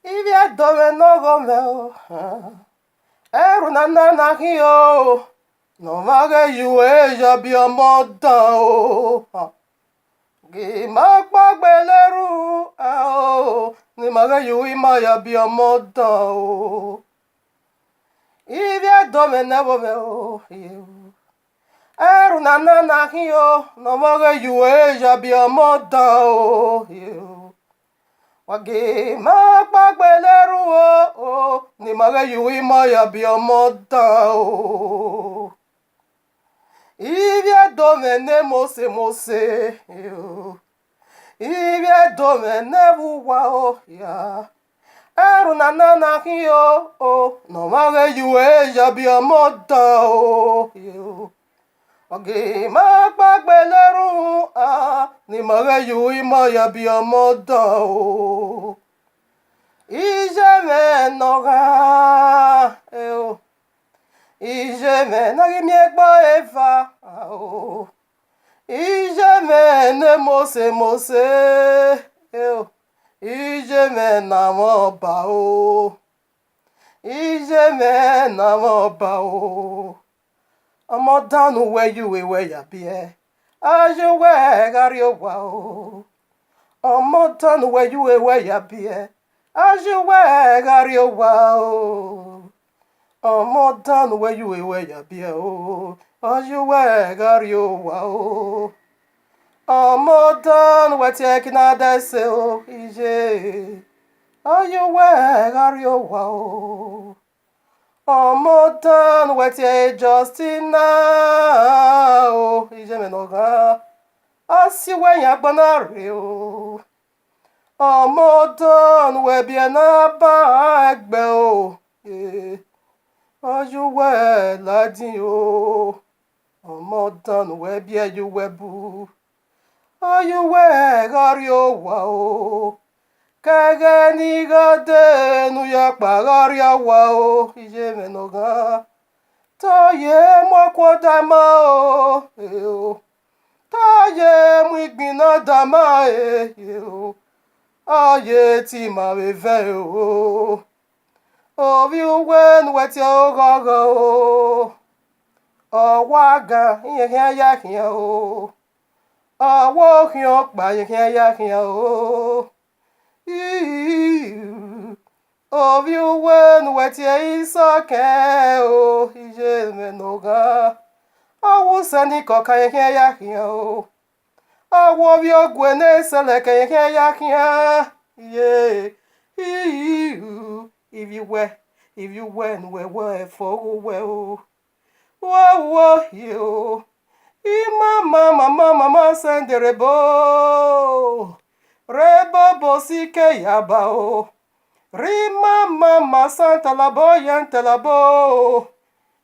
Ivia dove no gomeo. Eru na na hio. No mage yue ya bia moda o. Gi magba gbeleru o. Ni mage yui ma ya bia moda o. Ivia dove no gomeo. Eru na na hio. No mage yue ya bia moda o. Wage magba gbeleru o. Ni mage yui ma ya bia moda o. Ivia domene mose yo. Ivia domene buwa o ya. Eru na hio o. No mage yue ya bia moda o yo. Oge magba gbeleru ni mage yui ma ya bia moda o. Ije me noga yo. Ije me nagi miegba eva o. Ije me ne mose yo. Ije me na moba o. Ije me na moba o. Omo danu where you we ya bie. Ajo we gari owa o. Omo danu where you we ya bie. Ajo we gari owa o. Omo danu where you we ya bie o. Ajo we gari owa o. Omo danu we taking a dese o. Ije. Ajo we gari owa o. Omo danu we te Justina o. Ije me noga. Asi we ya gbanare o. Omo danu we bien na ba egbe o. Ajo we ladin o. Omo danu we bien you we bu. Ajo we gari owa o. Kage ni gade nu ya pagari awa o. Ije me noga. Toye mo kwodama o. Toye mo igbina dama o. Aye ti ma ve o. Ovi uwe nu weti ogogo o. Owaga iye ya ya o. Awo hion pa ye ya o. Ovi uwe nu weti isoke o. Ije me noga. Awo sani koka ye ya o. Awo vi ogwe ne seleke ye ya. Yeah. If you win, we for well. Whoa, you. Mama, send the rebo. Rebo bosike yabao. Rima mama santa labo yanta labo.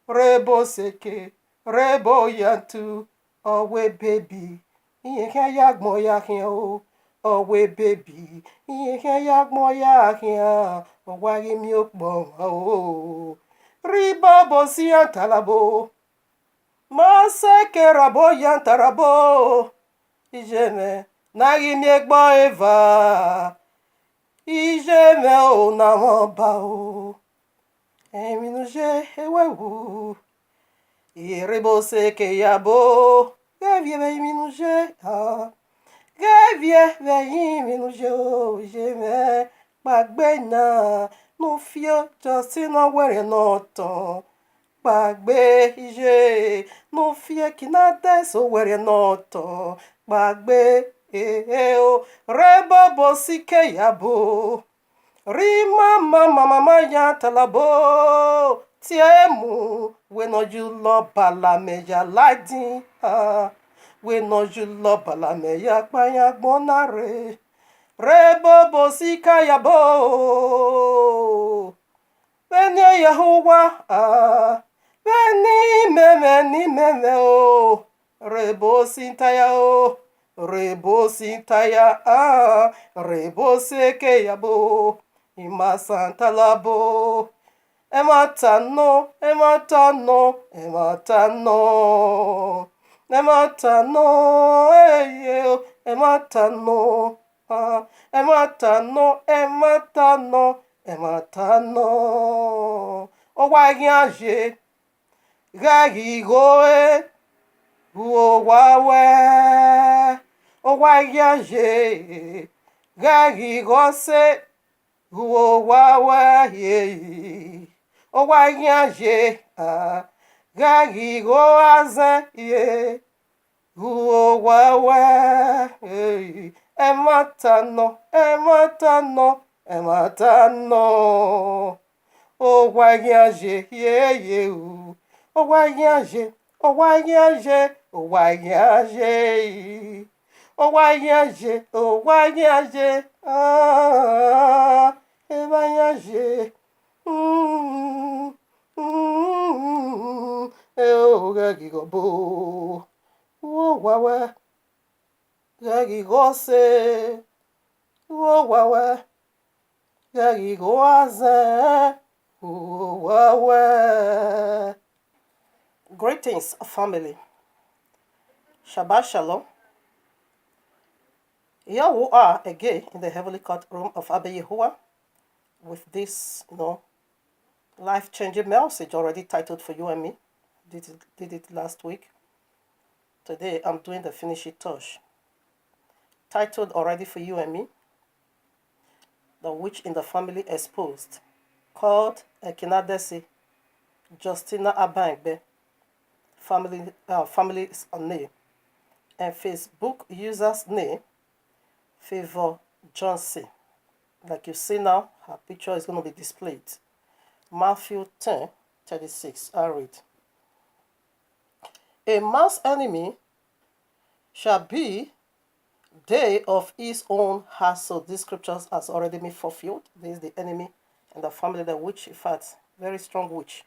Rebo seke. Rebo yantu. Owe baby. Iye yagmo yakio. Owe baby. Iye yagmo yakia. Owagi mi okbo o. Riba bosi yantalabo. Maseke rabo yantarabo. Ijeme. Nagi mi egbo eva. Ijeme o namoba o. Eminuje ewewu. Iribo seke yabo. Gavie ve minuje ha. Gavie ve minuje o. Ijeme. Gbàgbé náà no fio Justina were noto. Gbàgbé ije no fie kinade so were noto. Gbàgbé o rebo bosike yabo. Rima mama ya talabo. Tiemu we no you lo bala meja ladin ha. We no you lo bala meya panya gbonare. Rebo bosika yabo. Veni Yahuwah. Veni meme o. Rebo sintaya o. Rebo sintaya Rebo seke yabo. Ima santa labo. Ematano. Ematano. Ematano. ematano. Owagiaje, gagigoe, uowawe. Owagiaje, gagigose, uowawe. Owagiaje, gagigoaze, yeah. Uowawe, ematano, ematano, ematano. Owagiaje, yeah, yeah. Owagiaje, owagiaje, owagiaje. Owagiaje, owagiaje, ewagiaje. Gagigobo. Uowawe, gagigose. Uowawe, gagigoaze. Uowawe. Greetings, family. Shabbat Shalom. Here we are again in the heavenly courtroom of Abba Yehoah with this, life-changing message already titled for you and me. Did it last week. Today I'm doing the finishing touch. Titled already for you and me. The witch in the family exposed. Called Ekinadesi Justina Abangbe. Family's name. And Facebook user's name, Favor Johnson. Like you see now, her picture is going to be displayed. Matthew 10:36. I read. A man's enemy shall be they of his own house. So these scriptures has already been fulfilled. This is the enemy and the family, the witch, in fact, very strong witch.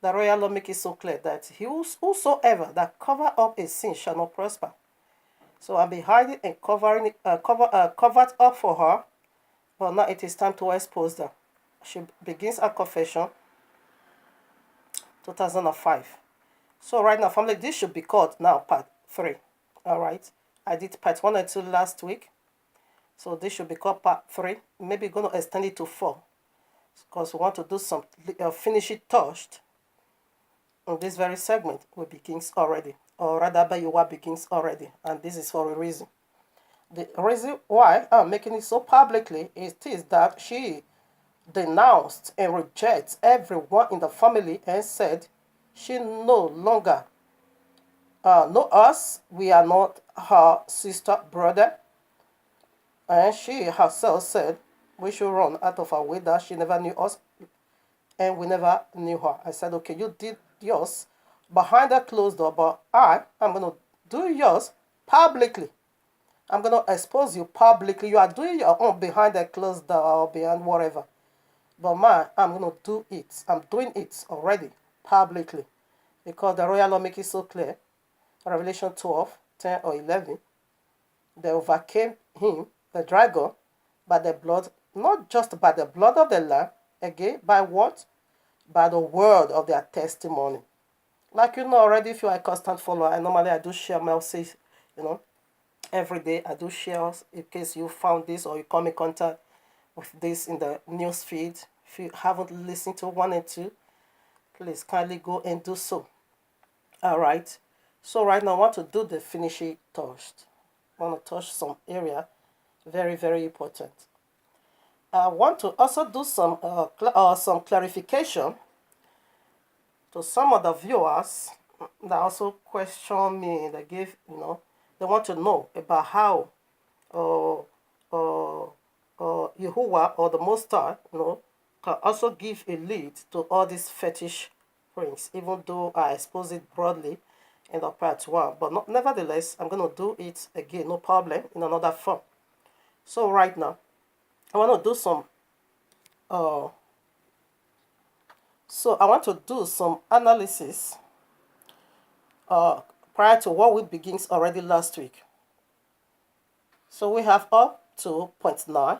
The royal law makes it so clear that whosoever that cover up a sin shall not prosper. So I'll be hiding and covered up for her, but now it is time to expose her. She begins her confession, 2005. So right now, family, this should be called now part 3. All right. I did part 1 and 2 last week. So this should be called part 3. Maybe going to extend it to 4. Because we want to do some finishing touch in this very segment. We begins already. Or rather, Bayuwa begins already. And this is for a reason. The reason why I'm making it so publicly is that she denounced and rejects everyone in the family and said she no longer know us. We are not her sister, brother. And she herself said we should run out of our way, that she never knew us and we never knew her. I said, okay, you did yours behind that closed door, but I'm going to do yours publicly. I'm going to expose you publicly. You are doing your own behind that closed door or behind whatever. But mine, I'm going to do it. I'm doing it already publicly. Because the royal law makes it so clear. Revelation 12, 10 or 11. They overcame him, the dragon, by the blood, not just by the blood of the Lamb, again, by what? By the word of their testimony. Like you know already, if you are a constant follower, and normally I do share messages, every day I do share in case you found this or you come in contact with this in the news feed. If you haven't listened to 1 and 2, please kindly go and do so. All right. So right now I want to do the finishing touch. I want to touch some area, very, very important. I want to also do some clarification to some of the viewers that also question me. They give, they want to know about how Yehovah or the Most High, can also give a lead to all these fetish rings, even though I expose it broadly in the part 1. But nevertheless, I'm going to do it again, no problem, in another form. So right now, I want to do some analysis prior to what we begins already last week. So we have up to point 9.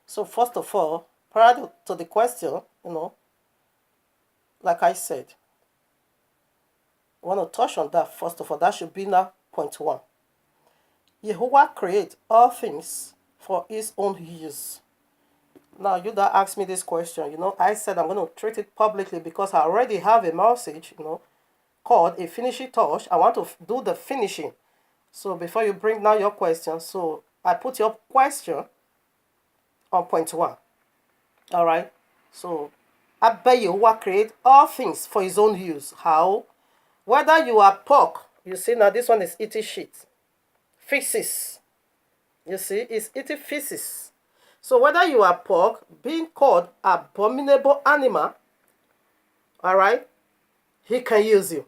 So first of all, prior to the question, like I said, I want to touch on that first of all. That should be now point 1. Yehovah created all things for his own use. Now, you that asked me this question, I said I'm going to treat it publicly because I already have a message, called a finishing touch. I want to do the finishing. So before you bring now your question, so I put your question on point one. All right. So I bet you will create all things for his own use. How? Whether you are pork, you see now this one is eating shit. Feces. You see, it's eating feces. So whether you are pork, being called abominable animal, all right, he can use you.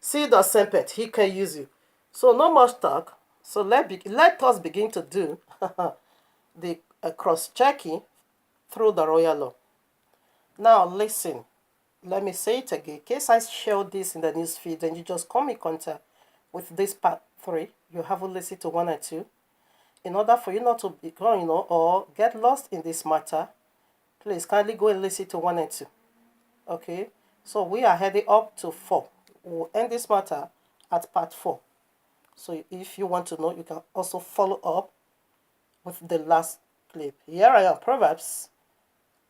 See the serpent, he can use you. So no much talk. So let us begin to do the cross-checking through the royal law. Now listen, let me say it again. In case I share this in the news feed and you just come in contact with this part 3, you haven't listened to 1 and 2. In order for you not to become, or get lost in this matter, please kindly go and listen to 1 and 2. Okay? So we are heading up to 4. We'll end this matter at part 4. So if you want to know, you can also follow up with the last clip. Here I am, Proverbs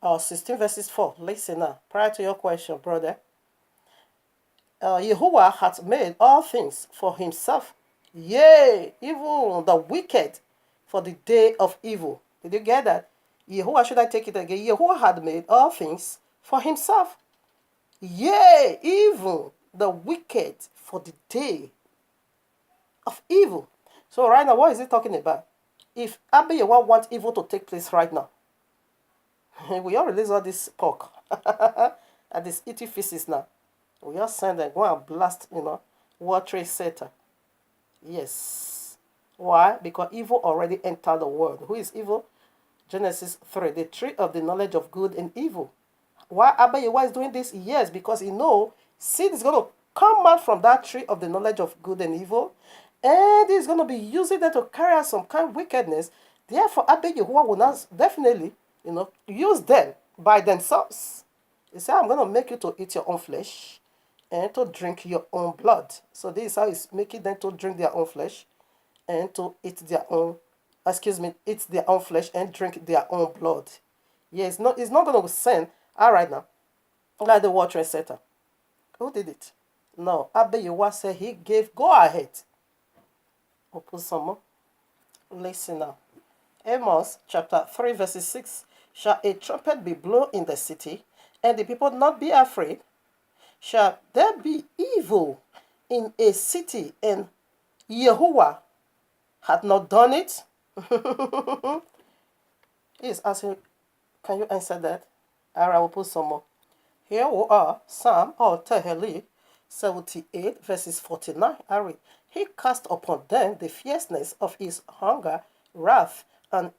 16 verses 4. Listen now. Prior to your question, brother. Yehovah hath made all things for himself. Yea, even the wicked for the day of evil. Did you get that? Yehovah, should I take it again? Yehovah had made all things for himself. Yea, even the wicked for the day of evil. So right now, what is he talking about? If Abiyawa wants evil to take place right now, we all release all this pork and this eating feces now. We all send them, go and blast, World Trade Center. Yes. Why? Because evil already entered the world. Who is evil? Genesis 3, the tree of the knowledge of good and evil. Why Abiyawa is doing this? Yes, because he knows seed is going to come out from that tree of the knowledge of good and evil, and he's going to be using that to carry out some kind of wickedness. Therefore, Abiyawa will not definitely, use them by themselves. He said, I'm going to make you to eat your own flesh and to drink your own blood. So this is how he's making them to drink their own flesh and to eat their own, eat their own flesh and drink their own blood. Yeah, it's not going to send, all right now, like the World Trade Center. Who did it? No, Abiyawa said he gave go ahead. We'll put some more. Listen now. Amos chapter 3 verses 6. Shall a trumpet be blown in the city, and the people not be afraid? Shall there be evil in a city, and Yehovah had not done it? He is asking, can you answer that? All right, I will put some more. Here we are, Psalm or Tehillim 78 verses 49. I read, he cast upon them the fierceness of his hunger, wrath, and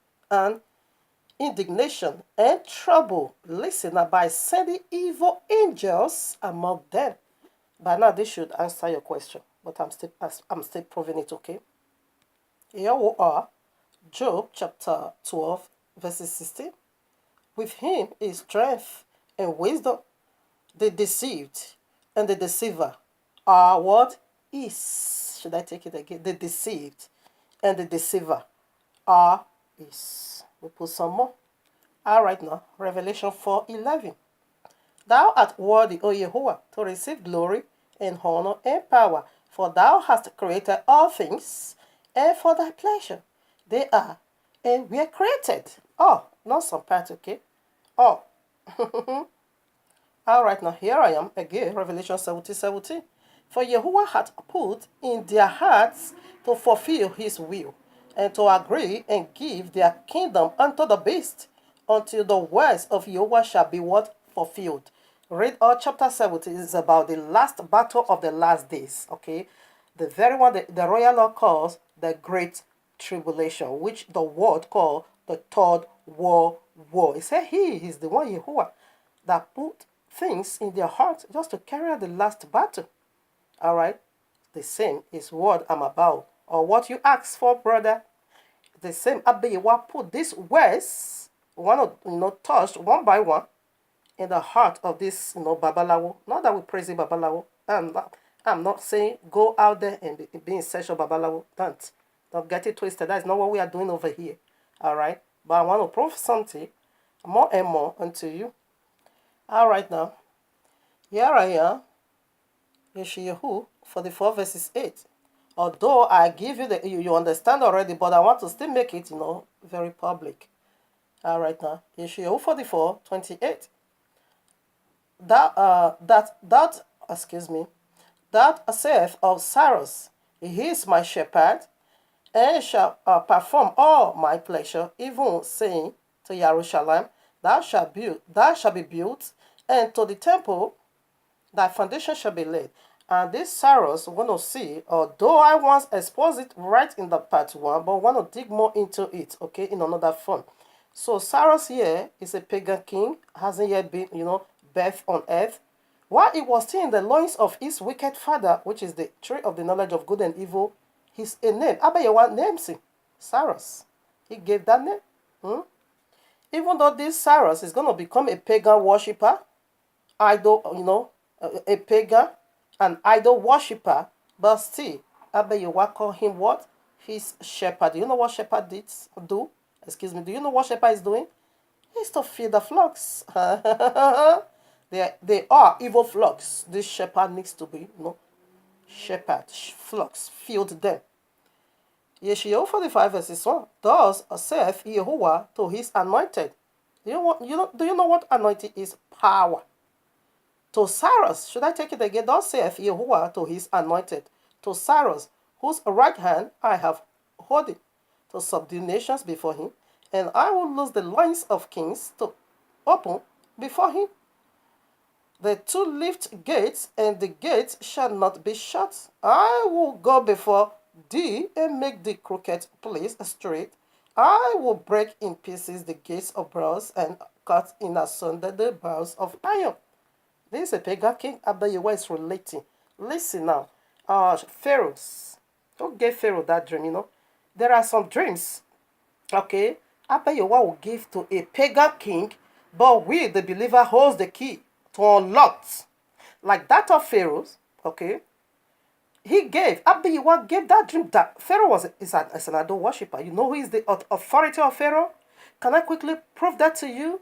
indignation and trouble. Listen, by sending evil angels among them. By now, this should answer your question, but I'm still proving it. Okay. Here we are, Job chapter 12 verses 16. With him is strength and wisdom. The deceived and the deceiver are what is. Should I take it again? The deceived and the deceiver are is. We put some more. All right now, Revelation 4:11. Thou art worthy, O Yehovah, to receive glory and honor and power, for thou hast created all things, and for thy pleasure they are and were created. Oh, not some part, okay? Oh. All right, now here I am again, Revelation 17:17. For Yehovah hath put in their hearts to fulfill his will, and to agree and give their kingdom unto the beast, until the words of Yehovah shall be what? Fulfilled. Read all chapter 17 is about the last battle of the last days, okay? The very one that the royal law calls the Great Tribulation, which the world called the Third World War. It said he is the one, Yehovah, that put things in their hearts just to carry out the last battle. All right? The same is what I'm about, or what you asked for, brother. The same Abiyawa put these words, touched one by one in the heart of this, Babalawo. Not that we praise Babalawo. I'm not saying go out there and be in search of Babalawo. Don't get it twisted. That is not what we are doing over here. All right? But I want to prove something more and more unto you. All right now. Here I am, Yeshayahu 44 verses 8. Although I give you the, you understand already, but I want to still make it, very public. All right now. Yeshayahu 44:28. Excuse me, that saith of Cyrus, he is my shepherd, and shall perform all my pleasure, even saying to Jerusalem, thou shalt be built, and to the temple thy foundation shall be laid. And this Cyrus we're going to see, although I once exposed it right in the part one, but we want to dig more into it, okay, in another form. So Cyrus here is a pagan king, hasn't yet been, birthed on earth. While he was still in the loins of his wicked father, which is the tree of the knowledge of good and evil, his a name. Abayawa names him Cyrus. He gave that name. Even though this Cyrus is going to become a pagan worshipper, idol, a pagan, an idol worshipper, but still, Abayawa call him what? His shepherd. Do you know what shepherd do? Excuse me. Do you know what shepherd is doing? He's to feed the flocks. They are evil flocks. This shepherd needs to be, shepherd, flocks, feed them. Yeshayahu 45 verses 1. Thus saith Yahuwah to his anointed. Do you know what anointing is? Power. To Cyrus, should I take it again? Thus saith Yahuwah to his anointed. To Cyrus, whose right hand I have holding, to subdue nations before him, and I will loose the loins of kings to open before him. The two lift gates, and the gates shall not be shut. I will go before thee and make the crooked place straight. I will break in pieces the gates of bronze and cut in asunder the bars of iron. This is a pagan king. Abayawa is relating. Listen now. Pharaohs. Who gave Pharaoh that dream, There are some dreams, okay? Abayawa will give to a pagan king, but we, the believer, holds the key to unlock. Like that of Pharaoh's, okay? Abayawa gave that dream that Pharaoh is an idol worshiper. You know who is the authority of Pharaoh? Can I quickly prove that to you?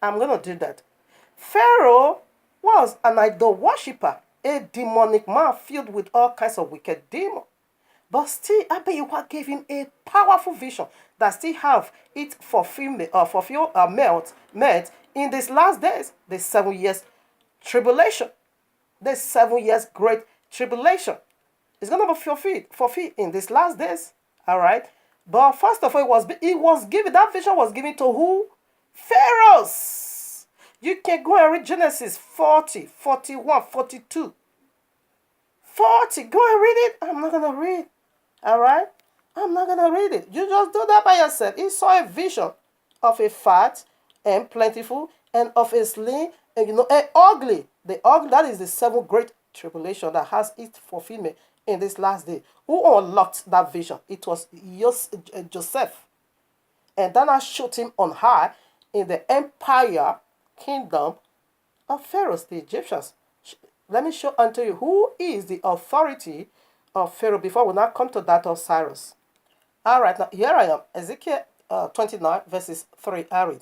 I'm going to do that. Pharaoh was an idol worshiper, a demonic man filled with all kinds of wicked demons. But still, Abayawa gave him a powerful vision that still have it met in these last days, the 7 years tribulation, the 7 years great tribulation. It's going to be fulfilled in these last days, all right? But first of all, that vision was given to who? Pharaohs. You can go and read Genesis 40, 41, 42. 40, go and read it. I'm not going to read. All right? I'm not going to read it. You just do that by yourself. He saw a vision of a fat and plentiful and of a slim and, and ugly. The ugly, that is the 7th great tribulation that has its fulfillment in this last day. Who unlocked that vision? It was Joseph. And then I shot him on high in the empire kingdom of Pharaoh, the Egyptians. Let me show unto you who is the authority of Pharaoh before we now come to that of Cyrus. All right, now here I am. Ezekiel 29 verses 3. I read.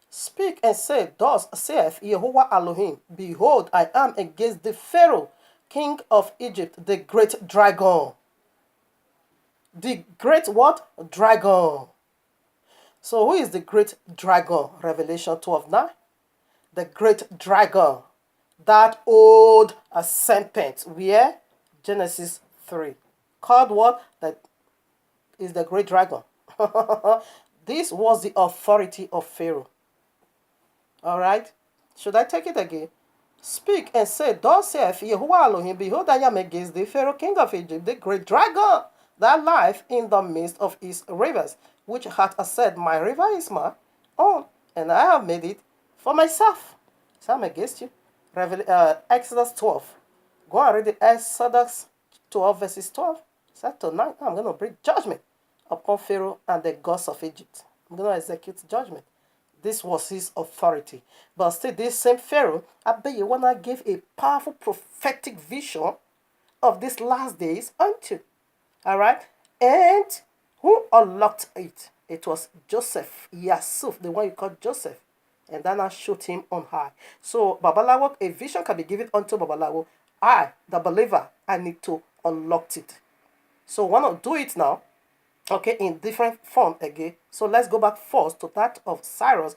Speak and say, thus saith Yahuwah Elohim, behold, I am against the Pharaoh, king of Egypt, the great dragon. The great what? Dragon. So who is the great dragon? Revelation 12:9. The great dragon. That old serpent. Where? Genesis 3. Called what? That is the great dragon. This was the authority of Pharaoh. All right. Should I take it again? Speak and say, thus saith Yahuwah Elohim, behold, I am against the Pharaoh king of Egypt, the great dragon, that lieth in the midst of his rivers, which hath said, my river is my own, and I have made it for myself. So I'm against you. Exodus 12. Go and read the Exodus 12 verses 12. Said tonight I'm going to bring judgment upon Pharaoh and the gods of Egypt. I'm going to execute judgment. This was his authority. But still, this same Pharaoh, Abayawa gave a powerful prophetic vision of these last days unto. All right? And who unlocked it? It was Joseph, Yasuf, the one you call Joseph. and then I shoot him on high. So Babalawo, a vision can be given unto Babalawo. I, the believer, I need to unlock it. So why not do it now? Okay, in different form again. So let's go back first to that of Cyrus.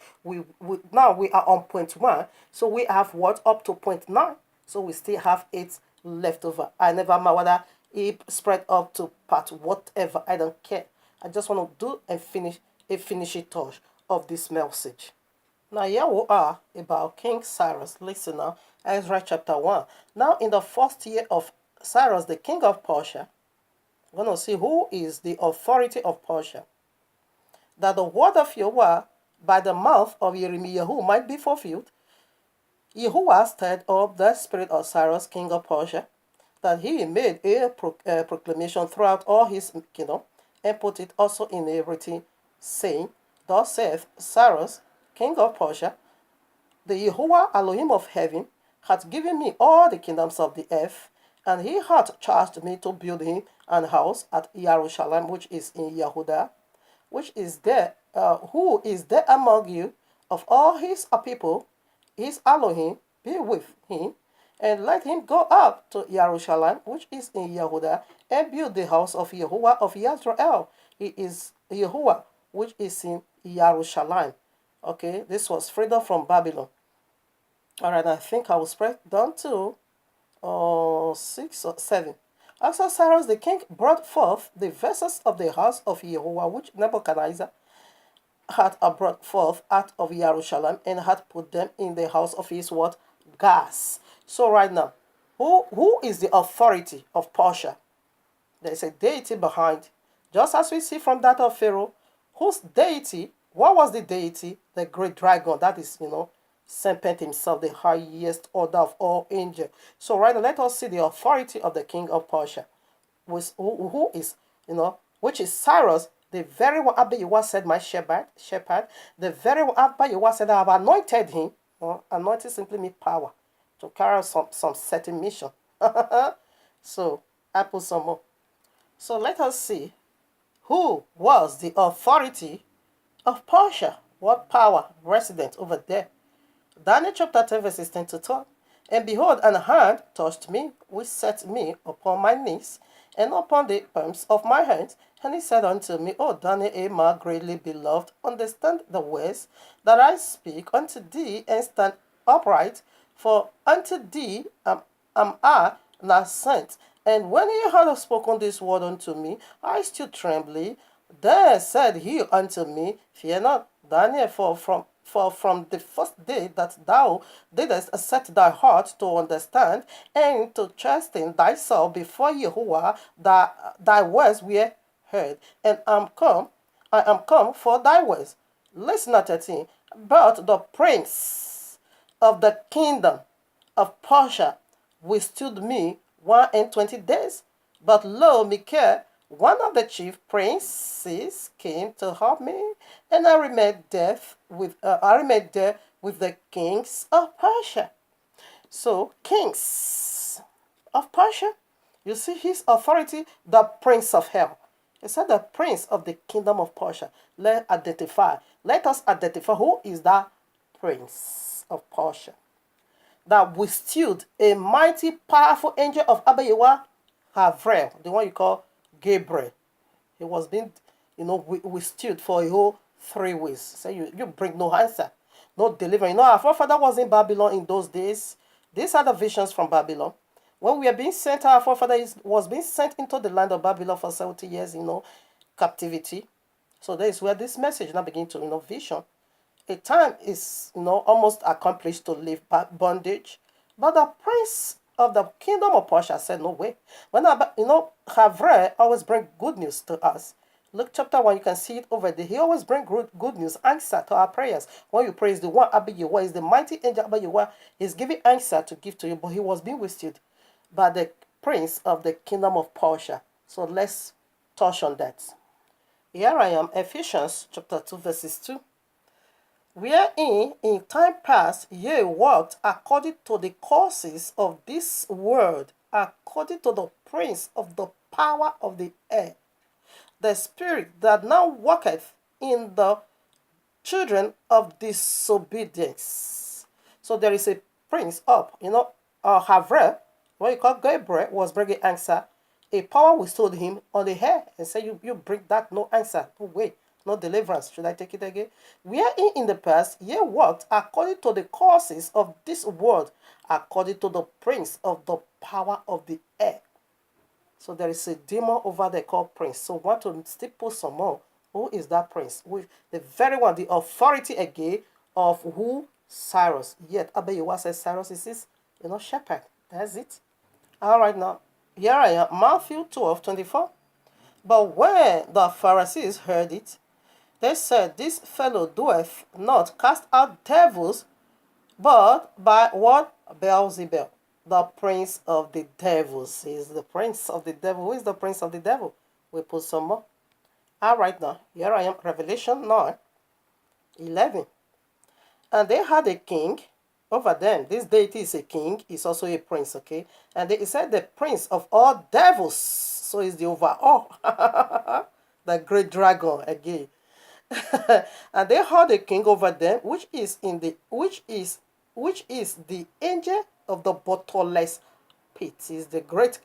Now we are on point 1. So we have what up to point 9. So we still have 8 left over. I never mind whether it spread up to part whatever. I don't care. I just want to do and finish a finishing touch of this message. Now here we are about King Cyrus. Listen now, Ezra chapter 1. Now in the first year of Cyrus, the king of Persia, we're going to see who is the authority of Persia, that the word of Yahweh by the mouth of Jeremiah might be fulfilled. Yahweh stirred up the spirit of Cyrus, king of Persia, that he made a proclamation throughout all his kingdom, and put it also in a writing, saying, Thus saith Cyrus, king of Persia, the Yahweh Elohim of heaven hath given me all the kingdoms of the earth, and he hath charged me to build him an house at Jerusalem, which is in Yehudah, which is there, who is there among you of all his people, his Elohim be with him, and let him go up to Jerusalem, which is in Yehudah, and build the house of Yahuwah of Israel. He is Yahuwah, which is in Jerusalem. Okay, this was freedom from Babylon. All right, I think I will spread down to 6 or 7. Also Cyrus the king brought forth the vessels of the house of Jehovah, which Nebuchadnezzar had brought forth out of Jerusalem, and had put them in the house of his what? Gas. So right now, who is the authority of Persia? There is a deity behind. Just as we see from that of Pharaoh, whose deity, what was the deity? The great dragon, that is, serpent himself, the highest order of all angels. So right now, let us see the authority of the king of Persia, who is, which is Cyrus, the very one Abba Yahweh said, my shepherd, the very one Abba Yahweh said, I have anointed him. Anointed simply means power to carry out some certain mission. So I put some more. So let us see who was the authority of Persia. What power resident over there? Daniel chapter 10 verses 10 to 12. And behold, an hand touched me, which set me upon my knees, and upon the palms of my hands. And he said unto me, O Daniel, my greatly beloved, understand the words that I speak unto thee, and stand upright, for unto thee am I now sent. And when he had spoken this word unto me, I stood trembling. Then said he unto me, Fear not, Daniel, for from the first day that thou didst set thy heart to understand and to chasten thyself before Yahuwah, thy words were heard, and I am come for thy words. Listen at 13. But the prince of the kingdom of Persia withstood me 21 days. But lo, Michael, one of the chief princes, came to help me, and I remained there with the kings of Persia. So, kings of Persia, you see his authority, the prince of hell. He said the prince of the kingdom of Persia. Let us identify who is that prince of Persia that withstood a mighty, powerful angel of Abba Yahweh, Havrel, the one you call Gabriel. He was being, withstood for a whole 3 weeks. So you bring no answer, no deliverance. Our forefather was in Babylon in those days. These are the visions from Babylon. When we are being sent, our forefather was being sent into the land of Babylon for 70 years, captivity. So that is where this message now begins to, vision. A time is, almost accomplished to leave bondage. But the prince of the kingdom of Persia said, no way. When, Havre always bring good news to us. Luke chapter 1, you can see it over there. He always bring good news, answer to our prayers. When you praise the one Abba Yahweh, is the mighty angel Abba Yahweh, he's giving answer to give to you, but he was being withstood by the prince of the kingdom of Persia. So let's touch on that. Here I am, Ephesians chapter 2, verses 2. Wherein in time past ye walked according to the courses of this world, according to the prince of the power of the air, the spirit that now worketh in the children of disobedience. So there is a prince up, Havre, what you call Gabriel, was bringing answer. A power withstood him on the hair and said, you bring that, no answer, no way, no deliverance. Should I take it again? Wherein in the past ye walked according to the courses of this world, according to the prince of the power of the air. So there is a demon over there called prince. So want to still put some more. Who is that prince? With the very one, the authority again of who? Cyrus. Yet Abayewa says Cyrus is his, shepherd. That's it. All right, now here I am, Matthew 12:24. But when the Pharisees heard it, they said, This fellow doeth not cast out devils, but by what? Beelzebub, the prince of the devils. He is the prince of the devil. Who is the prince of the devil? We put some more. All right, now here I am, Revelation 9:11. And they had a king over them. This deity is a king. He's also a prince, okay? And he said the prince of all devils. So he's the overall. The great dragon again. And they had a king over them, which is the angel of the bottomless pit. Is the great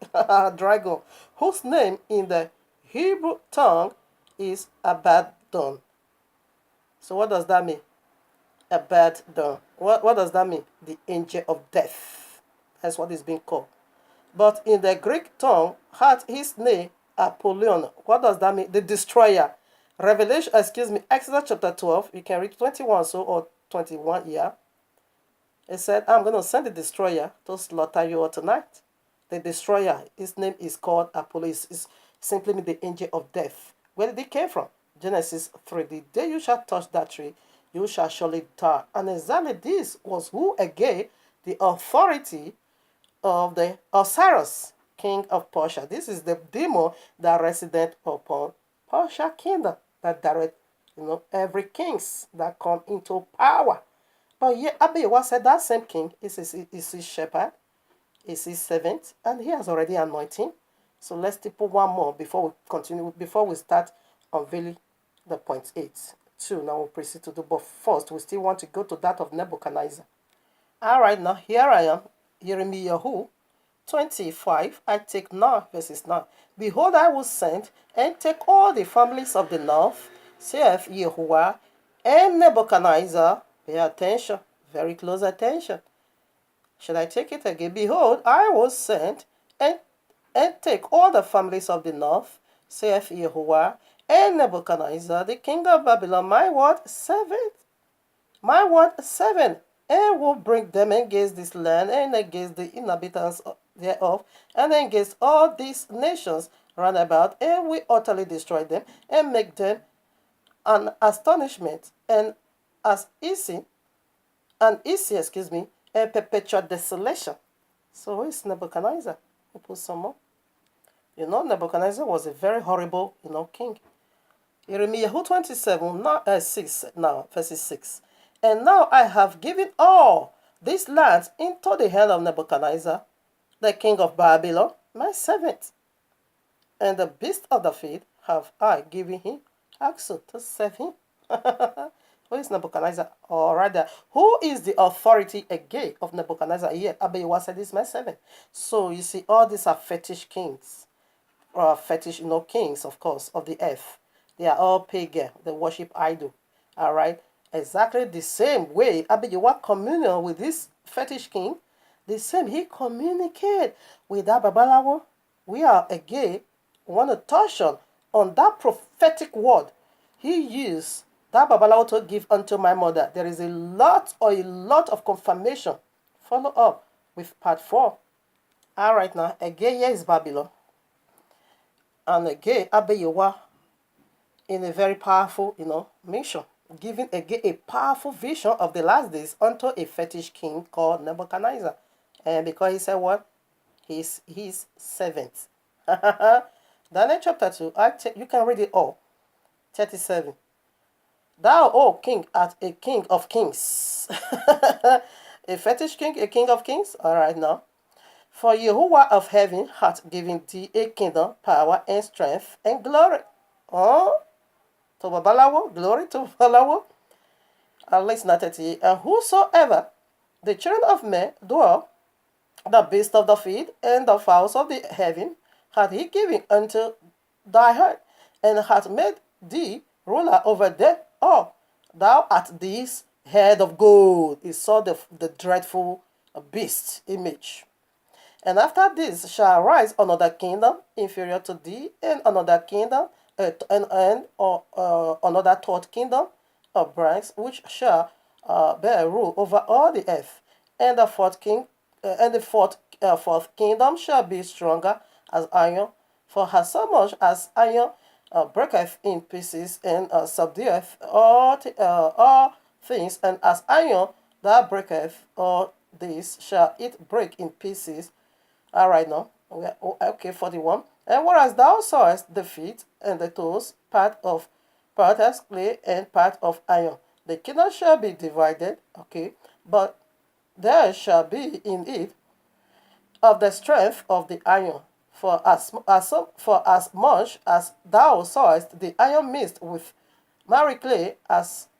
dragon, whose name in the Hebrew tongue is Abaddon. So what does that mean? Abaddon. What does that mean? The angel of death. That's what it's being called. But in the Greek tongue, had his name Apollyon. What does that mean? The destroyer. Exodus chapter 12. You can read 21 or 21 here. It said, I'm going to send the destroyer to slaughter you all tonight. The destroyer, his name is called Apollyon. It's simply mean the angel of death. Where did it come from? Genesis 3. The day you shall touch that tree, you shall surely die. And exactly this was who again? The authority of Cyrus, king of Persia. This is the demon that resident upon Persia kingdom that direct, every kings that come into power. But yet Abayewa said that same king is his shepherd, is his servant, and he has already anointed him. So let's put one more before we continue, before we start unveiling the point 8. 2. Now we'll proceed to do, but first we still want to go to that of Nebuchadnezzar. All right, now here I am, Jeremiah 25. I take now, verses 9. Behold, I will send and take all the families of the north, saith Yahuwah, and Nebuchadnezzar. Pay attention, very close attention. Should I take it again? Behold, I will send and take all the families of the north, saith Yahuwah, and Nebuchadnezzar, the king of Babylon, my word, servant, and will bring them against this land and against the inhabitants thereof, and against all these nations round about, and will utterly destroy them, and make them an astonishment, and easy, and perpetual desolation. So who is Nebuchadnezzar? We put some more. Nebuchadnezzar was a very horrible, king. Jeremiah 27, 6, now, verses 6. And now I have given all these lands into the hand of Nebuchadnezzar, the king of Babylon, my servant. And the beasts of the field have I given him also to serve him. Who is Nebuchadnezzar? Or rather, who is the authority again of Nebuchadnezzar? Here, Abayewa said, this is my servant. So you see, all these are fetish kings. Fetish, kings, of course, of the earth. They are all pagan. They worship idol. All right? Exactly the same way Abayewa communion with this fetish king, the same he communicate with that Babalawo. We are again want to touch on that prophetic word he used that Babalawo to give unto my mother. There is a lot of confirmation. Follow up with part 4. All right, now again here is Babylon, and again Abayewa in a very powerful mission, giving again a powerful vision of the last days unto a fetish king called Nebuchadnezzar. And because he said what? He's his servant. Daniel chapter 2, you can read it all. 37. Thou, O king, art a king of kings. A fetish king, a king of kings? All right now. For Yahuwah of heaven hath given thee a kingdom, power, and strength, and glory. Oh, to Babalawo, glory to Babalawo. Listen at 30. And whosoever the children of men dwell, the beasts of the field and the fowls of the heaven, hath he given unto thy hand, and hath made thee ruler over them all. Thou art this head of gold. He saw the dreadful beast image. And after this shall rise another kingdom inferior to thee, and another kingdom, another third kingdom of brass, which shall bear rule over all the earth. And the fourth kingdom shall be stronger as iron, for as so much as iron breaketh in pieces and subdueth all things, and as iron that breaketh all this shall it break in pieces. All right, now. Okay, 41. And whereas thou sawest the feet and the toes, part as clay and part of iron, the kingdom shall be divided, okay, but there shall be in it of the strength of the iron. For as much as thou sawest the iron mixed with miry clay,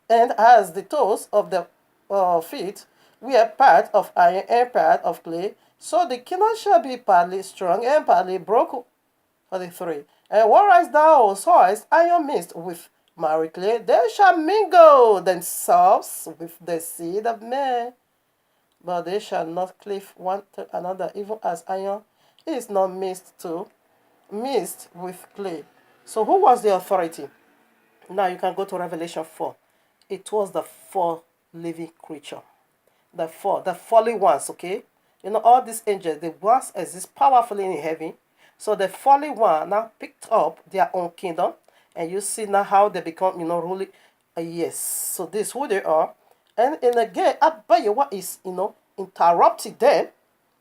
and as the toes of the feet were part of iron and part of clay, so the kingdom shall be partly strong and partly broken. 43. And whereas thou sawest iron mixed with miry clay, they shall mingle themselves with the seed of men, but they shall not cleave one to another, even as iron is not mixed with clay. So who was the authority? Now you can go to Revelation 4. It was the four living creature. The fallen ones, okay? All these angels, the ones exist powerfully in heaven. So the fallen one now picked up their own kingdom. And you see now how they become, ruling. Yes. So this is who they are. And again, Abayewa is, interrupting them,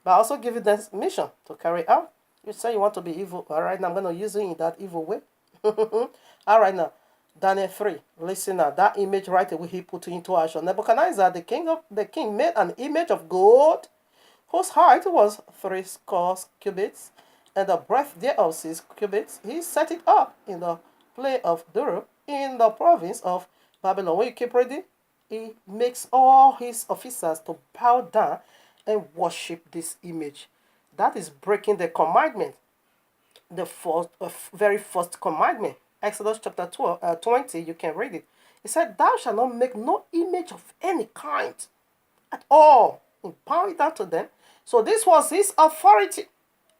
but also giving them mission to carry out. You say you want to be evil. All right, now I'm going to use it in that evil way. All right, now. Daniel 3. Listen now. That image right away he put into action. Nebuchadnezzar, the king made an image of gold, whose height was 80 cubits, and the breadth thereof 6 cubits. He set it up in the plain of Dura, in the province of Babylon. When you keep reading, he makes all his officers to bow down and worship this image. That is breaking the commandment, the very first commandment. Exodus chapter 20, you can read it. It said, thou shalt not make no image of any kind at all, and bow it down to them. So this was his authority,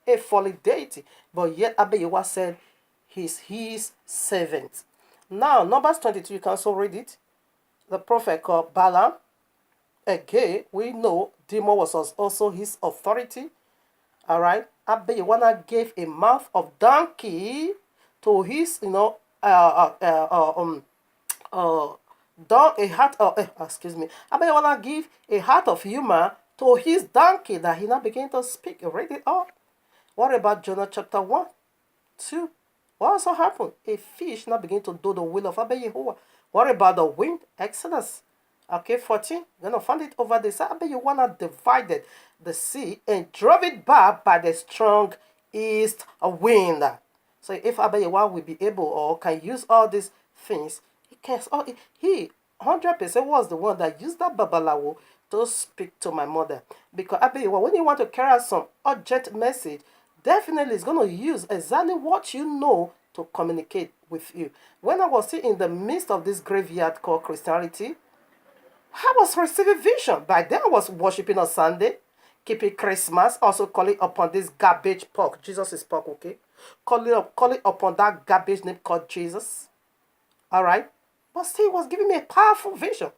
a fallen deity. But yet Abayewa said he's his servant. Now, Numbers 22, you can also read it. The prophet called Balaam. Again, we know Demo was also his authority. All right. Abayewa gave a mouth of donkey to his, Abayewa give a heart of humor to his donkey that he now began to speak. Read it up. What about Jonah chapter 1, 2? What also happened? A fish now began to do the will of Abayewa. What about the wind? Exodus. Okay, 14. You're going to find it over there. So Abayewa divided the sea and drove it back by the strong east wind. So if Abayewa will be able or can use all these things, he 100% was the one that used that Babalawo to speak to my mother. Because Abayewa, when you want to carry out some urgent message, definitely is going to use exactly what you know to communicate with you. When I was still in the midst of this graveyard called Christianity, I was receiving vision. By then I was worshiping on Sunday, keeping Christmas, also calling upon this garbage pork. Jesus is pork, okay? Calling upon that garbage name called Jesus. Alright? But still, he was giving me a powerful vision.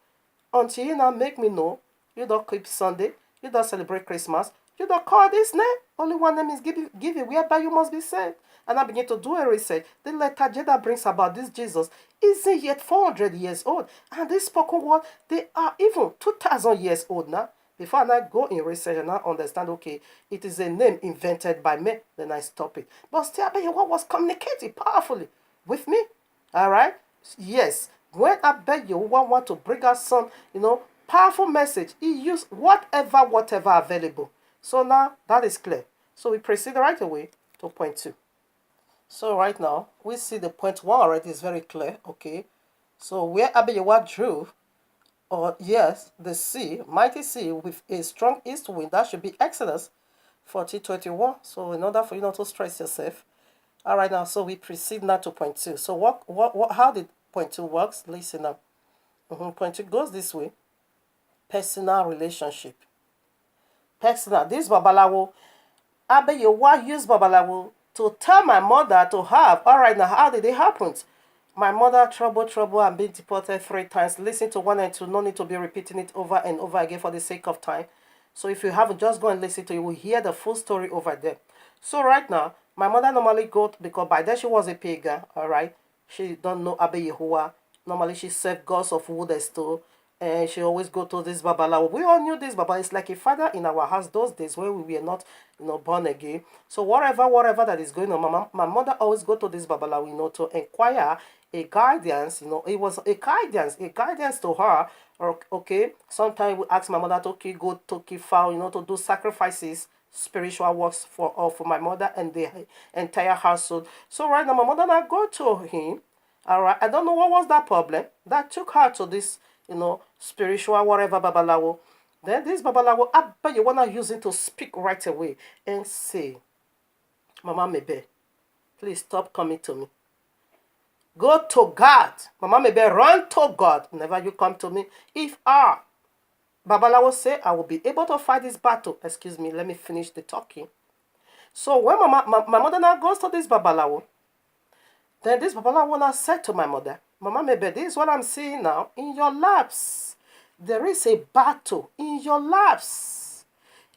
Until you now make me know, you don't keep Sunday, you don't celebrate Christmas, you don't call this name. Only one name is given, whereby you must be saved. And I begin to do a research. The letter that brings about this Jesus isn't yet 400 years old. And this spoken word, they are even 2,000 years old now. Before I go in research and I understand, okay, it is a name invented by me, then I stop it. But still, what was communicated powerfully with me. All right? Yes. When Abayewa want to bring us some, powerful message, he used whatever available. So now, that is clear. So we proceed right away to point 2. So right now, we see the point 1 already is very clear, okay? So where Abayewa drew or yes, the sea, mighty sea with a strong east wind. That should be Exodus 14:21. So in order for you not to stress yourself. All right, now, so we proceed now to point two. So how did point two works? Listen up. Point two goes this way. Personal relationship. Personal. This Babalawo, Abeyewa used Babalawo to tell my mother to have. All right, now, how did it happen? My mother, trouble, and being deported 3 times. Listen to 1 and 2. No need to be repeating it over and over again for the sake of time. So if you haven't, just go and listen to it. You will hear the full story over there. So right now, my mother normally go, because by then she was a pagan, all right? She don't know Abe Yehowa. Normally she served gods of wood and stone. And she always go to this Babalawo. We all knew this Baba. It's like a father in our house those days when we were not, born again. So whatever that is going on, my mother always go to this Babalawo, to inquire a guidance. It was a guidance to her. Okay. Sometimes we ask my mother to kill goat, to kill fowl, to do sacrifices, spiritual works for my mother and the entire household. So right now, my mother now go to him. All right. I don't know what was that problem that took her to this, spiritual whatever Babalawo. Then this Babalawo, I bet you wanna use it to speak right away and say, Mama Mebe, please stop coming to me. Go to God. Mama Mebe, run to God. Never you come to me. If Babalawo say, I will be able to fight this battle. Excuse me, let me finish the talking. So when my mother now goes to this Babalawo, then this Babalawo now said to my mother, Mama Mebe, this is what I'm seeing now. In your laps, there is a battle in your laps.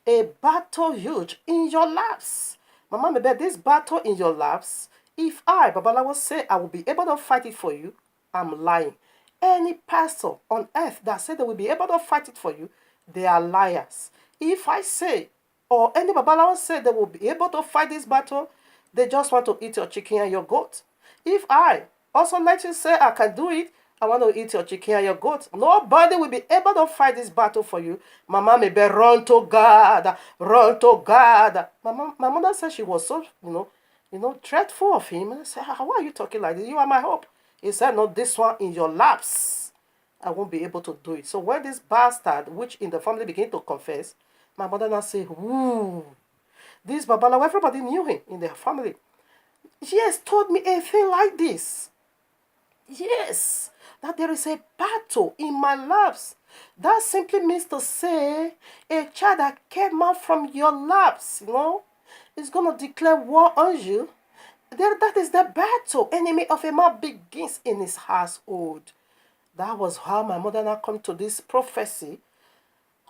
A battle huge in your laps. Mama Mebe, this battle in your laps, if Babalawo, say I will be able to fight it for you, I'm lying. Any pastor on earth that said they will be able to fight it for you, they are liars. If I say, or any Babalawo say they will be able to fight this battle, they just want to eat your chicken and your goat. If I also let you say I can do it, I want to eat your chicken and your goat. Nobody will be able to fight this battle for you. Mama may be run to God, run to God. My mother said she was so, dreadful of him. And I said, why are you talking like this? You are my hope. He said, no, this one in your laps. I won't be able to do it. So when this bastard, which in the family began to confess, my mother now said, ooh, this Babalawo, everybody knew him in their family. Yes, told me a thing like this. Yes, that there is a battle in my laps. That simply means to say a child that came out from your laps, is going to declare war on you. That is the battle. Enemy of a man begins in his household. That was how my mother now come to this prophecy.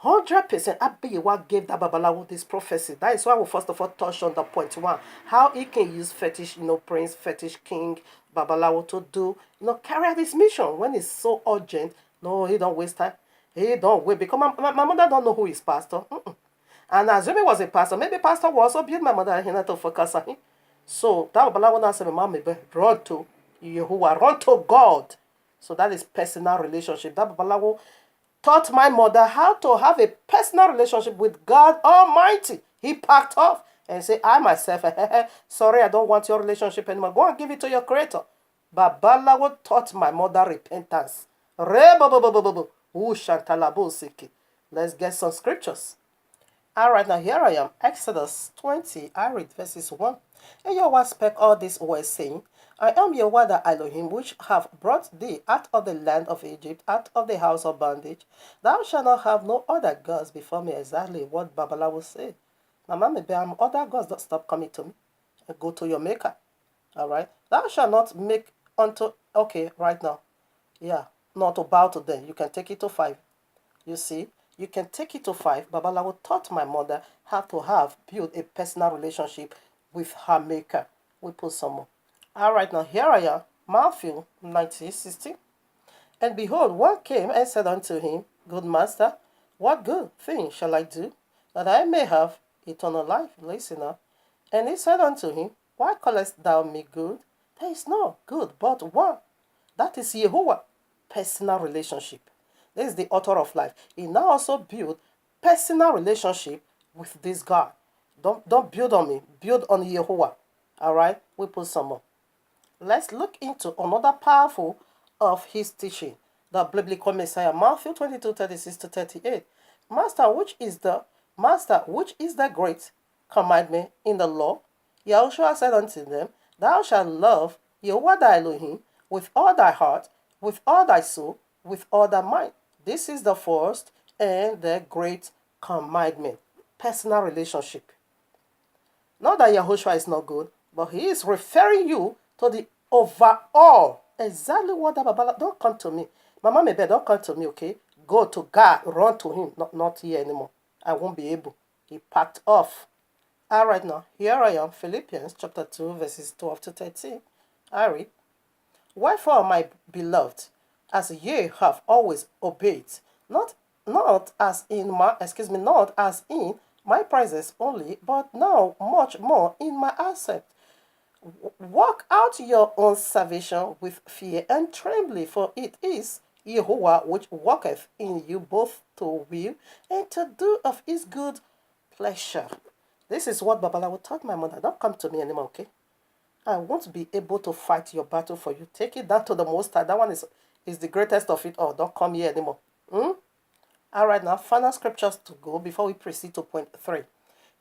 100% Abiyewa gave that Babalawo this prophecy. That is why we first of all touch on the point one. How he can use fetish, prince, fetish king, Babalawo to do, carry out his mission when it's so urgent. No, he don't waste time. He don't wait. Because my mother don't know who is pastor. And assuming was a pastor, maybe pastor was also build my mother and to focus on him. So that Babalawo now said, Mama, run to Yehovah, run to God. So that is personal relationship. That Babalawo taught my mother how to have a personal relationship with God Almighty. He packed off and said, I myself, sorry, I don't want your relationship anymore. Go and give it to your creator. Babalawo taught my mother repentance. Let's get some scriptures. All right, now here I am. Exodus 20, I read verses 1. And Yahweh spake all these words, saying, I am Yahweh the Elohim, which have brought thee out of the land of Egypt, out of the house of bondage. Thou shalt not have no other gods before me. Exactly what Babalawo said. Mama, maybe I'm other gods. Don't stop coming to me. And go to your maker. All right. Thou shalt not make unto. Okay, right now. Yeah, not to bow to them. You can take it to 5. You see, you can take it to 5. Babalawo taught my mother how to build a personal relationship with her maker. We put some more. All right, now here I am, Matthew 19:16. And behold, one came and said unto him, Good master, what good thing shall I do, that I may have eternal life? Listen up. And he said unto him, Why callest thou me good? There is no good but one. That is Yehovah. Personal relationship. This is the author of life. He now also build personal relationship with this God. Don't build on me. Build on Yehovah. All right? We put some more. Let's look into another powerful of his teaching. the biblical Messiah. Matthew 22:36-38. Master, which is the great commandment in the law? Yahushua said unto them, Thou shalt love Jehovah thy Elohim with all thy heart, with all thy soul, with all thy mind. This is the first and the great commandment. Personal relationship. Not that Yahushua is not good, but he is referring you to the overall. Exactly what the Babala. Don't come to me. Mama Mebe, don't come to me, okay? Go to God. Run to him. Not here anymore. I won't be able. He packed off. All right, now, here I am. Philippians chapter 2, verses 12-13. I read. Wherefore, my beloved, as ye have always obeyed, not as in my presence only, but now much more in my accept. Work out your own salvation with fear and trembling, for it is Jehovah which worketh in you both to will and to do of his good pleasure. This is what Babalawo taught my mother. Don't come to me anymore, okay? I won't be able to fight your battle for you. Take it down to the Most High. That one is the greatest of it all. Don't come here anymore. All right, now, final scriptures to go before we proceed to point 3.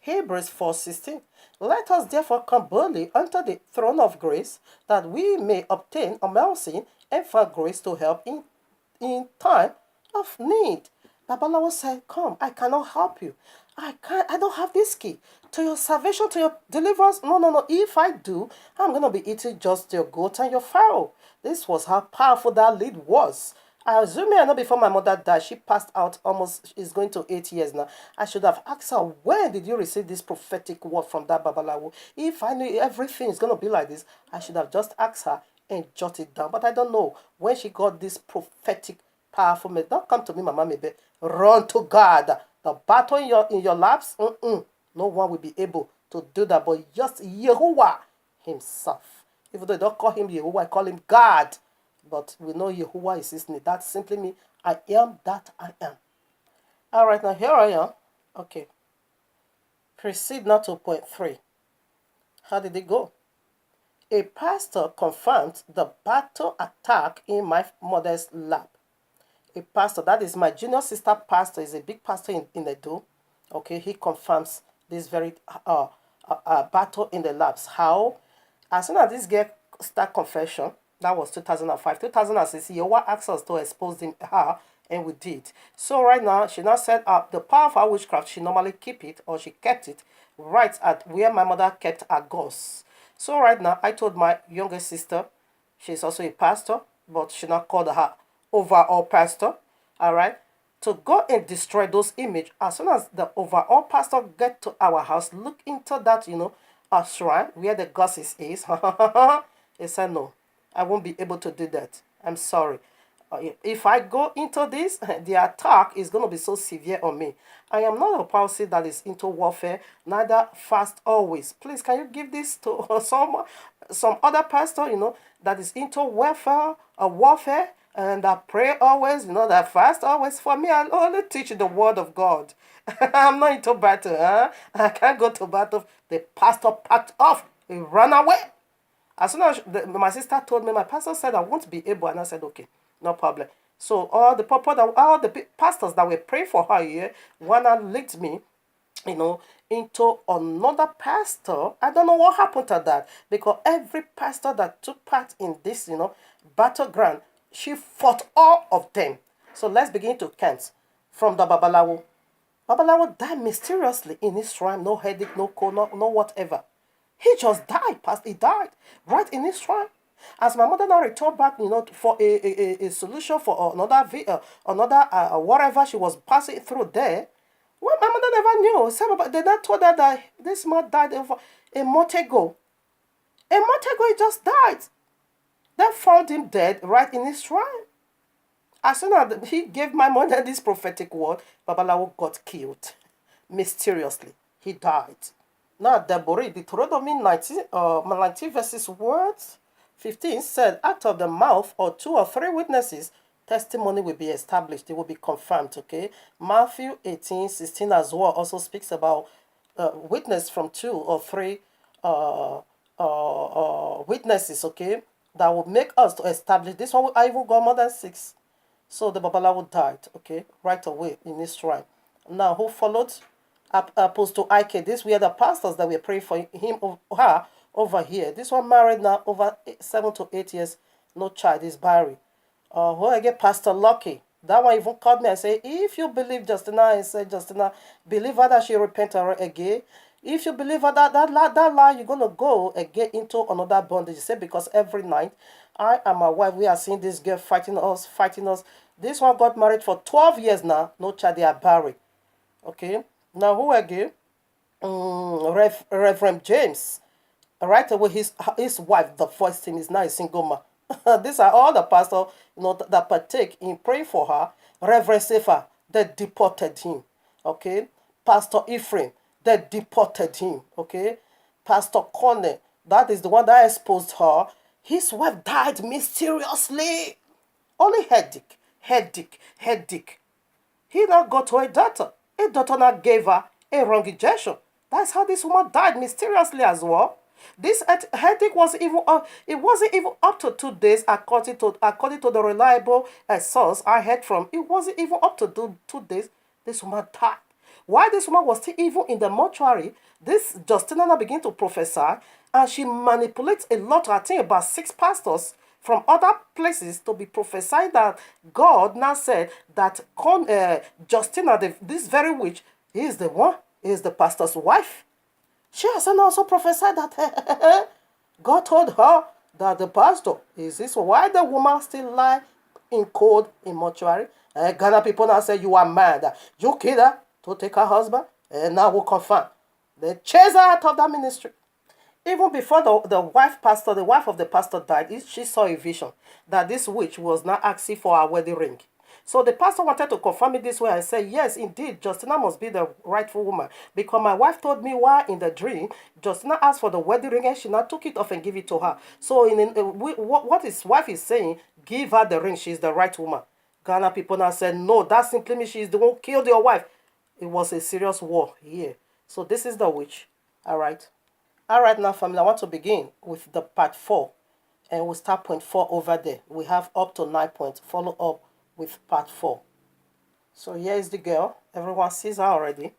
Hebrews 4:16. Let us therefore come boldly unto the throne of grace, that we may obtain a mercy and find grace to help in time of need. Babalawo said, come, I cannot help you. I don't have this key to your salvation, to your deliverance. No. If I do, I'm going to be eating just your goat and your farrow. This was how powerful that lead was. I assume I know before my mother died, she passed out almost, she's going to 8 years now. I should have asked her, when did you receive this prophetic word from that Babalawo? If I knew everything is going to be like this, I should have just asked her and jot it down. But I don't know when she got this prophetic powerful message. Don't come to me, Mama Mebe. Run to God. The battle in your laps, no one will be able to do that, but just Yehovah himself. Even though they don't call him Yehovah, I call him God. But we know Yehovah is his name. That simply means I am that I am. All right, now here I am. Okay. Proceed now to point 3. How did it go? A pastor confirmed the battle attack in my mother's lap. A pastor, that is my junior sister pastor, is a big pastor in Edo. Okay, he confirms this very battle in the labs. How? As soon as this girl start confession, that was 2005. 2006, Yehovah asked us to expose her, and we did. So right now, she now said the power of her witchcraft, she normally keep it, or she kept it, right at where my mother kept her ghosts. So right now, I told my younger sister, she's also a pastor, but she now called her overall pastor, all right, to go and destroy those images. As soon as the overall pastor get to our house, look into that, a shrine where the goddess is. He said, no, I won't be able to do that. I'm sorry. If I go into this, the attack is going to be so severe on me. I am not a person that is into warfare, neither fast always. Please, can you give this to some other pastor, that is into warfare, and I pray always, that fast always. For me, I only teach the word of God. I'm not into battle. I can't go to battle. The pastor packed off. He ran away. As soon as my sister told me, my pastor said I won't be able, and I said, okay, no problem. So all the pastors that were praying for her here, one linked me, into another pastor. I don't know what happened to that, because every pastor that took part in this, battleground, she fought all of them. So let's begin to count from the Babalawo. Babalawo died mysteriously in his shrine. No headache, no cold, no whatever. He just died. He died right in his shrine. As my mother now returned back, for a solution for another whatever she was passing through there. Well, my mother never knew. They not told her that this man died over a month ago. A month ago, he just died. They found him dead right in his shrine. As soon as he gave my mother this prophetic word, Babalawo got killed. Mysteriously. He died. Now, Deborah, Deuteronomy 19 verses words 15 said, out of the mouth of 2 or 3 witnesses, testimony will be established. It will be confirmed, okay? Matthew 18:16 as well also speaks about witness from 2 or 3 witnesses, okay? That will make us to establish. This one, I even go more than 6. So the Babalawo died, okay, right away in this shrine. Now, who followed? Apostle Ike. These were the pastors that were praying for him or her over here. This one married now over 7 to 8 years, no child, is Barry. Who again? Pastor Lucky. That one even called me and said, if you believe Justina, I said, Justina, believe her that she repent again. If you believe her that lie, you're going to go and get into another bondage. He said, because every night, I and my wife, we are seeing this girl fighting us, fighting us. This one got married for 12 years now, no child, they are married. Okay. Now, who again? Reverend James. Right away, his wife, the first thing, is now a single man. These are all the pastors, that partake in praying for her. Reverend Sefer, they deported him. Okay. Pastor Ephraim, they deported him. Okay. Pastor Conner, that is the one that exposed her. His wife died mysteriously. Only headache. He now got to a daughter. A daughter now gave her a wrong injection. That's how this woman died mysteriously as well. This headache was even it wasn't even up to 2 days according to the reliable source I heard from. It wasn't even up to 2 days. This woman died. While this woman was still even in the mortuary, this Justina now began to prophesy, and she manipulates a lot. I think about 6 pastors from other places to be prophesying that God now said that Justina, this very witch, is the one, is the pastor's wife. She has also prophesied that God told her that the pastor is this. Why the woman still lie in cold in mortuary? Ghana people now say you are mad. You killed her to take her husband, and now we confirm. They chase her out of that ministry. Even before the wife of the pastor died, she saw a vision that this witch was not asking for her wedding ring. So the pastor wanted to confirm it this way and say, yes, indeed, Justina must be the rightful woman. Because my wife told me why in the dream, Justina asked for the wedding ring and she now took it off and gave it to her. So what his wife is saying, give her the ring, she's the right woman. Ghana people now said, no, that simply means she's the one who killed your wife. It was a serious war here. So this is the witch. All right. All right, now, family, I want to begin with the part 4. And we'll start point 4 over there. We have up to 9 points. Follow up with part 4. So here is the girl. Everyone sees her already.